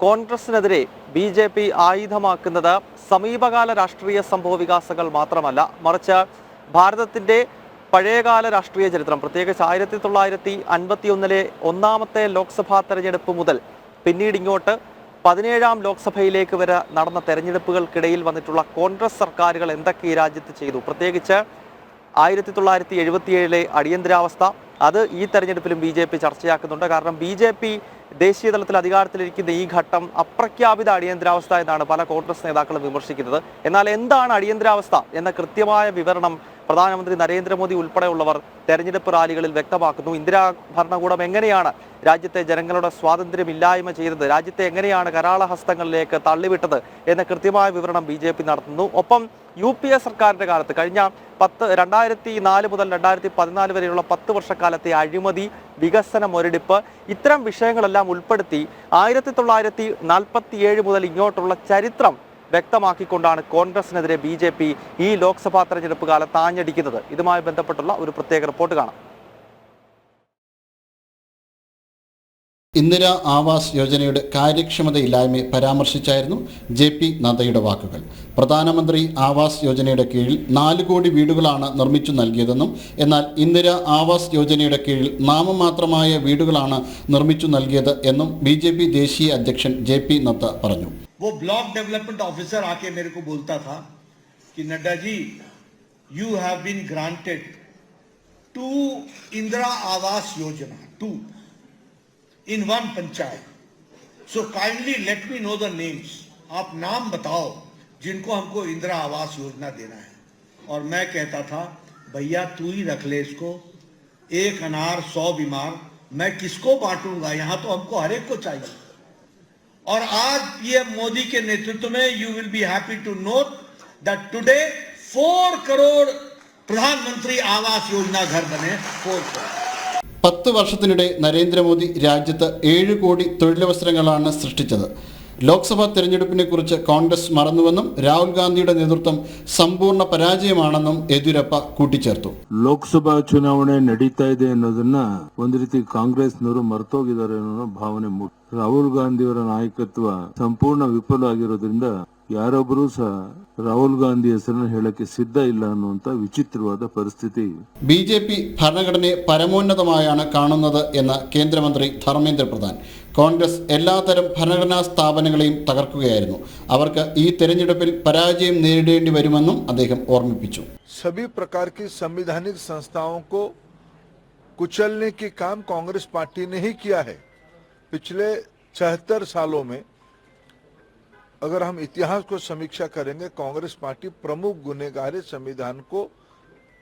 കോൺഗ്രസിനെതിരെ BJP ആയുധമാക്കുന്നത് സമീപകാല രാഷ്ട്രീയ സംഭവ വികാസങ്ങൾ മാത്രമല്ല, മറിച്ച് ഭാരതത്തിന്റെ പഴയകാല രാഷ്ട്രീയ ചരിത്രം, പ്രത്യേകിച്ച് 1951 ഒന്നാമത്തെ ലോക്സഭാ തെരഞ്ഞെടുപ്പ് മുതൽ പിന്നീട് ഇങ്ങോട്ട് 17ാം ലോക്സഭയിലേക്ക് വരെ നടന്ന തെരഞ്ഞെടുപ്പുകൾക്കിടയിൽ വന്നിട്ടുള്ള കോൺഗ്രസ് സർക്കാരുകൾ എന്തൊക്കെ ഈ രാജ്യത്ത് ചെയ്തു, പ്രത്യേകിച്ച് 1977 അടിയന്തരാവസ്ഥ, അത് ഈ തെരഞ്ഞെടുപ്പിലും BJP ചർച്ചയാക്കുന്നുണ്ട്. കാരണം BJP ദേശീയ തലത്തിൽ അധികാരത്തിലിരിക്കുന്ന ഈ ഘട്ടം അപ്രഖ്യാപിത അടിയന്തരാവസ്ഥ എന്നാണ് പല കോൺഗ്രസ് നേതാക്കളും വിമർശിക്കുന്നത്. എന്നാൽ എന്താണ് അടിയന്തരാവസ്ഥ എന്ന കൃത്യമായ വിവരണം പ്രധാനമന്ത്രി നരേന്ദ്രമോദി ഉൾപ്പെടെയുള്ളവർ തെരഞ്ഞെടുപ്പ് റാലികളിൽ വ്യക്തമാക്കുന്നു. ഇന്ദിരാ ഭരണകൂടം എങ്ങനെയാണ് രാജ്യത്തെ ജനങ്ങളുടെ സ്വാതന്ത്ര്യമില്ലായ്മ ചെയ്തത്, രാജ്യത്തെ എങ്ങനെയാണ് കരാളഹസ്തങ്ങളിലേക്ക് തള്ളിവിട്ടത് എന്ന കൃത്യമായ വിവരണം BJP നടത്തുന്നു. ഒപ്പം UPA സർക്കാരിന്റെ കാലത്ത് കഴിഞ്ഞ 2004 മുതൽ 2014 വരെയുള്ള 10 വർഷക്കാലത്തെ അഴിമതി, വികസന മുരടിപ്പ്, ഇത്തരം വിഷയങ്ങളെല്ലാം ഉൾപ്പെടുത്തി 1947 മുതൽ ഇങ്ങോട്ടുള്ള ചരിത്രം വ്യക്തമാക്കിക്കൊണ്ടാണ് കോൺഗ്രസിനെതിരെ BJP ഈ ലോക്സഭാ തെരഞ്ഞെടുപ്പ് കാലത്ത് ആഞ്ഞടിക്കുന്നത്. ഇതുമായി ബന്ധപ്പെട്ടുള്ള ഒരു പ്രത്യേക റിപ്പോർട്ട് കാണാം. ഇന്ദിരാ ആവാസ് യോജനയുടെ കാര്യക്ഷമതയില്ലായ്മയെ പരാമർശിച്ചായിരുന്നു JP നദ്ദയുടെ വാക്കുകൾ. പ്രധാനമന്ത്രി ആവാസ് യോജനയുടെ കീഴിൽ 4 കോടി വീടുകളാണ് നിർമ്മിച്ചു നൽകിയതെന്നും എന്നാൽ ഇന്ദിരാ ആവാസ് യോജനയുടെ കീഴിൽ നാമമാത്രമായ വീടുകളാണ് നിർമ്മിച്ചു നൽകിയത് എന്നും BJP ദേശീയ അധ്യക്ഷൻ JP നദ്ദ പറഞ്ഞു. वो ब्लॉक डेवलपमेंट ऑफिसर आके मेरे को बोलता था कि Nadda ji, you have been granted 2 Indira Awas Yojana, 2 in one panchayat, so kindly let me know the names. आप नाम बताओ जिनको हमको इंदिरा आवास योजना देना है. और मैं कहता था भैया तू ही रख ले इसको, 1 अनार 100 बीमार, मैं किसको बांटूंगा, यहाँ तो हमको हर एक को चाहिए. और आज PM मोदी के नेतृत्व में you will be happy to note that today 4 crore Pradhanmantri Awas योजना घर बने. 4 करोड़. 10 വർഷത്തിനിടെ നരേന്ദ്രമോദി രാജ്യത്ത് 7 കോടി തൊഴിലവസരങ്ങളാണ് സൃഷ്ടിച്ചത്. ലോക്സഭാ തെരഞ്ഞെടുപ്പിനെ കുറിച്ച് കോൺഗ്രസ് മറന്നുവെന്നും രാഹുൽ ഗാന്ധിയുടെ നേതൃത്വം സമ്പൂർണ്ണ പരാജയമാണെന്നും യെദ്യൂരപ്പ കൂട്ടിച്ചേർത്തു. ಲೋಕಸಭಾ ಚುನಾವಣೆ ನಡೀತಾ ಇದೆ ಅನ್ನೋದನ್ನ ಒಂದು ರೀತಿ ಕಾಂಗ್ರೆಸ್ನವರು ಮರ್ತೋಗಿದ್ದಾರೆ ಅನ್ನೋ ಭಾವನೆ ಮೂಡಿದೆ. ರಾಹುಲ್ ಗಾಂಧಿಯವರ ನಾಯಕತ್ವ ಸಂಪೂರ್ಣ ವಿಫಲ ಆಗಿರೋದ್ರಿಂದ ಯಾರೊಬ್ಬರೂ ಸಹ ರಾಹುಲ್ ഗാന്ധി ಹೆಸರನ್ನು ಹೇಳಕ್ಕೆ ಸಿದ್ಧ ಇಲ್ಲ ಅನ್ನುವಂತ വിചിത്രವಾದ ಪರಿಸ್ಥಿತಿ. BJP ഭരണഘടനയെ പരമോന്നതമായാണ് കാണുന്നത് എന്ന കേന്ദ്രമന്ത്രി ധർമ്മേന്ദ്ര പ്രധാൻ. കോൺഗ്രസ് എല്ലാത്തരം ഭരണഘടനാ സ്ഥാപനങ്ങളെയും തകർക്കുകയായിരുന്നു. അവർക്ക് ഈ തെരഞ്ഞെടുപ്പിൽ പരാജയം നേരിടേണ്ടി വരുമെന്നും അദ്ദേഹം ഓർമ്മിപ്പിച്ചു. सभी प्रकार की संवैधानिक संस्थाओं को कुचलने की काम कांग्रेस पार्टी ने ही किया है. पिछले 76 सालों में अगर हम इतिहास को समीक्षा करेंगे, कांग्रेस पार्टी प्रमुख गुनहगार है संविधान को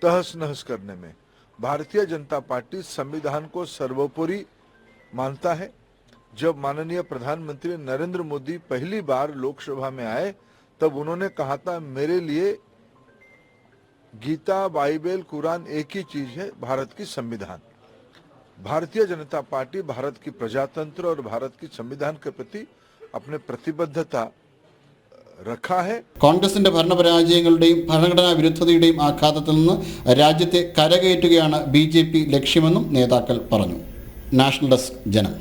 तहस नहस करने में. भारतीय जनता पार्टी संविधान को सर्वोपरि मानता है. जब माननीय प्रधानमंत्री नरेंद्र मोदी पहली बार लोकसभा में आए तब उन्होंने कहा था मेरे लिए गीता, बाइबल, कुरान एक ही चीज है, भारत की संविधान. भारतीय जनता पार्टी भारत की प्रजातंत्र और भारत की संविधान के प्रति अपने प्रतिबद्धता रखा है. കോൺഗ്രസിന്റെ ഭരണപരാജയങ്ങളുടെയും ഭരണഘടനാ വിരുദ്ധതയുടെയും ആഘാതത്തിൽ നിന്ന് രാജ്യത്തെ കരകയറ്റുകയാണ് BJP ലക്ഷ്യമെന്നും നേതാക്കൾ പറഞ്ഞു. നാഷണൽ ഡെസ്ക് ജനം.